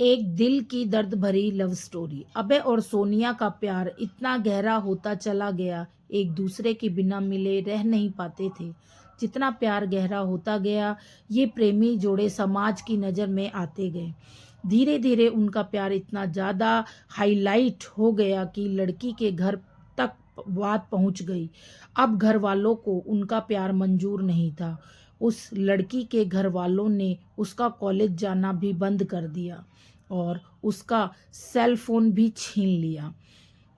एक दिल की दर्द भरी लव स्टोरी। अभय और सोनिया का प्यार इतना गहरा होता चला गया, एक दूसरे के बिना मिले रह नहीं पाते थे। जितना प्यार गहरा होता गया, ये प्रेमी जोड़े समाज की नज़र में आते गए। धीरे धीरे उनका प्यार इतना ज़्यादा हाईलाइट हो गया कि लड़की के घर तक बात पहुंच गई। अब घर वालों को उनका प्यार मंजूर नहीं था। उस लड़की के घर वालों ने उसका कॉलेज जाना भी बंद कर दिया और उसका सेल फोन भी छीन लिया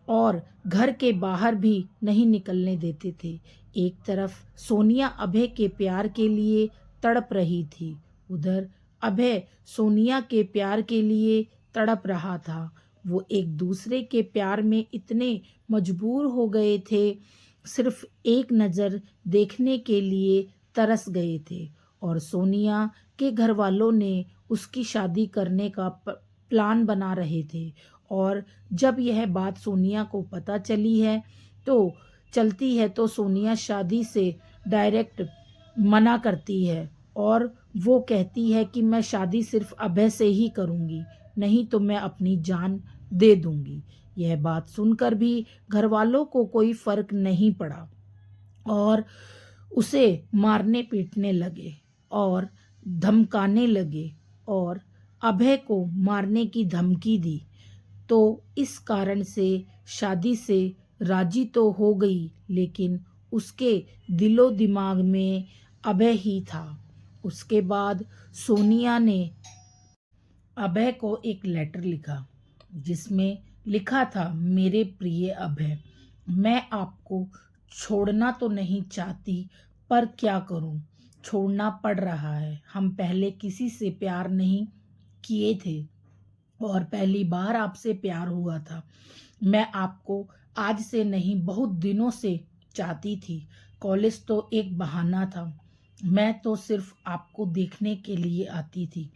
और घर के बाहर भी नहीं निकलने देते थे। एक तरफ सोनिया अभय के प्यार के लिए तड़प रही थी, उधर अभय सोनिया के प्यार के लिए तड़प रहा था। वो एक दूसरे के प्यार में इतने मजबूर हो गए थे, सिर्फ एक नज़र देखने के लिए तरस गए थे। और सोनिया के घर वालों ने उसकी शादी करने का प्लान बना रहे थे। और जब यह बात सोनिया को पता चलती है तो सोनिया शादी से डायरेक्ट मना करती है और वो कहती है कि मैं शादी सिर्फ अभय से ही करूँगी, नहीं तो मैं अपनी जान दे दूँगी। यह बात सुनकर भी घर वालों को कोई फर्क नहीं पड़ा और उसे मारने पीटने लगे और धमकाने लगे और अभय को मारने की धमकी दी। तो इस कारण से शादी से राजी तो हो गई, लेकिन उसके दिलो दिमाग में अभय ही था। उसके बाद सोनिया ने अभय को एक लेटर लिखा, जिसमें लिखा था, मेरे प्रिय अभय, मैं आपको छोड़ना तो नहीं चाहती, पर क्या करूं, छोड़ना पड़ रहा है। हम पहले किसी से प्यार नहीं किए थे और पहली बार आपसे प्यार हुआ था। मैं आपको आज से नहीं, बहुत दिनों से चाहती थी। कॉलेज तो एक बहाना था, मैं तो सिर्फ आपको देखने के लिए आती थी।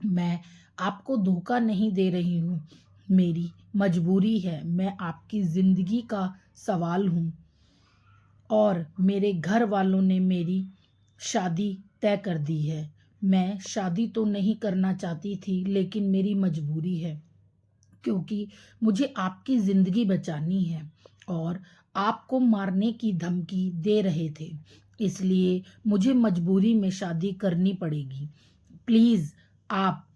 मैं आपको धोखा नहीं दे रही हूँ, मेरी मजबूरी है। मैं आपकी ज़िंदगी का सवाल हूँ और मेरे घर वालों ने मेरी शादी तय कर दी है। मैं शादी तो नहीं करना चाहती थी, लेकिन मेरी मजबूरी है, क्योंकि मुझे आपकी ज़िंदगी बचानी है और आपको मारने की धमकी दे रहे थे, इसलिए मुझे मजबूरी में शादी करनी पड़ेगी। प्लीज़ आप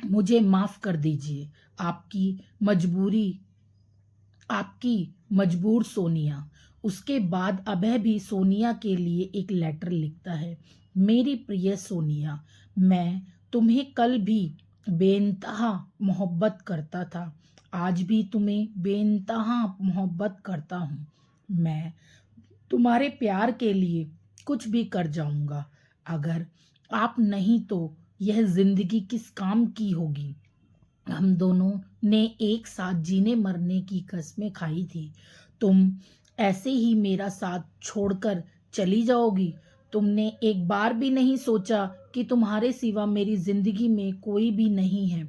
मुझे माफ़ कर दीजिए। आपकी मजबूरी, आपकी मजबूर सोनिया। उसके बाद अभय भी सोनिया के लिए एक लेटर लिखता है, मेरी प्रिय सोनिया, मैं तुम्हें कल भी बेइंतहा मोहब्बत करता था, आज भी तुम्हें बेइंतहा मोहब्बत करता हूँ। मैं तुम्हारे प्यार के लिए कुछ भी कर जाऊंगा। अगर आप नहीं तो यह जिंदगी किस काम की होगी। हम दोनों ने एक साथ जीने मरने की कस्में खाई थी। तुम ऐसे ही मेरा साथ छोड़कर चली जाओगी। तुमने एक बार भी नहीं सोचा कि तुम्हारे सिवा मेरी जिंदगी में कोई भी नहीं है।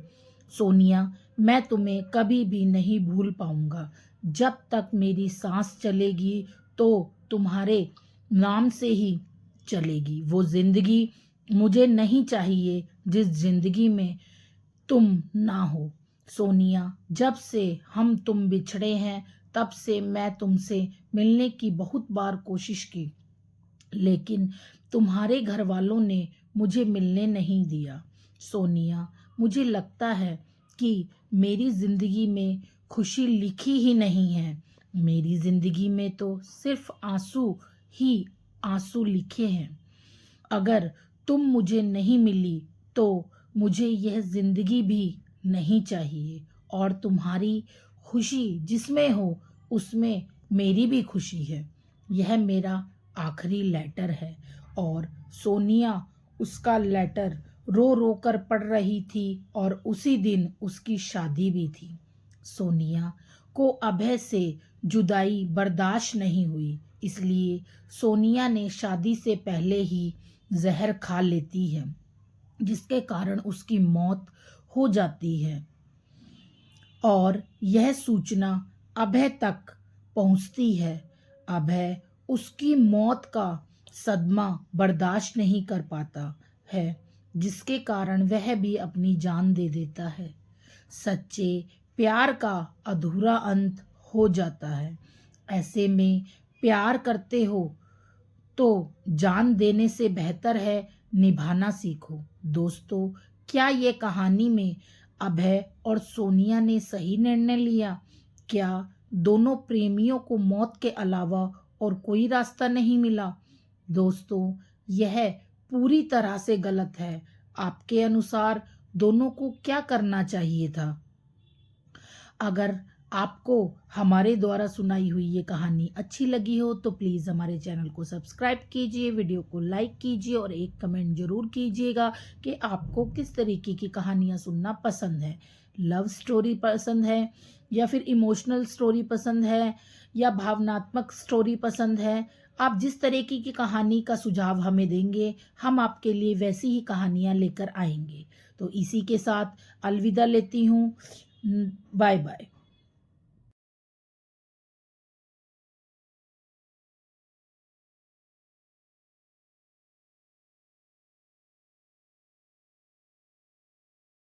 सोनिया, मैं तुम्हें कभी भी नहीं भूल पाऊंगा। जब तक मेरी सांस चलेगी तो तुम्हारे नाम से ही चलेगी। वो जिंदगी मुझे नहीं चाहिए जिस जिंदगी में तुम ना हो। सोनिया, जब से हम तुम बिछड़े हैं, तब से मैं तुमसे मिलने की बहुत बार कोशिश की, लेकिन तुम्हारे घर वालों ने मुझे मिलने नहीं दिया। सोनिया, मुझे लगता है कि मेरी जिंदगी में खुशी लिखी ही नहीं है। मेरी जिंदगी में तो सिर्फ आंसू ही आंसू लिखे हैं। अगर तुम मुझे नहीं मिली तो मुझे यह जिंदगी भी नहीं चाहिए और तुम्हारी खुशी जिसमें हो उसमें मेरी भी खुशी है। यह मेरा आखिरी लेटर है। और सोनिया उसका लेटर रो रो कर पढ़ रही थी और उसी दिन उसकी शादी भी थी। सोनिया को अभय से जुदाई बर्दाश्त नहीं हुई, इसलिए सोनिया ने शादी से पहले ही जहर खा लेती है, जिसके कारण उसकी मौत हो जाती है। और यह सूचना अभय तक पहुंचती है। अभय उसकी मौत का सदमा बर्दाश्त नहीं कर पाता है जिसके कारण वह भी अपनी जान दे देता है। सच्चे प्यार का अधूरा अंत हो जाता है। ऐसे में प्यार करते हो तो जान देने से बेहतर है निभाना सीखो। दोस्तों, क्या ये कहानी में अभय और सोनिया ने सही निर्णय लिया? क्या दोनों प्रेमियों को मौत के अलावा और कोई रास्ता नहीं मिला? दोस्तों, यह पूरी तरह से गलत है। आपके अनुसार दोनों को क्या करना चाहिए था? अगर आपको हमारे द्वारा सुनाई हुई ये कहानी अच्छी लगी हो तो प्लीज़ हमारे चैनल को सब्सक्राइब कीजिए, वीडियो को लाइक कीजिए और एक कमेंट ज़रूर कीजिएगा कि आपको किस तरीके की कहानियाँ सुनना पसंद है। लव स्टोरी पसंद है या फिर इमोशनल स्टोरी पसंद है या भावनात्मक स्टोरी पसंद है? आप जिस तरीके की कहानी का सुझाव हमें देंगे, हम आपके लिए वैसी ही कहानियाँ लेकर आएंगे। तो इसी के साथ अलविदा लेती हूँ। Bye bye.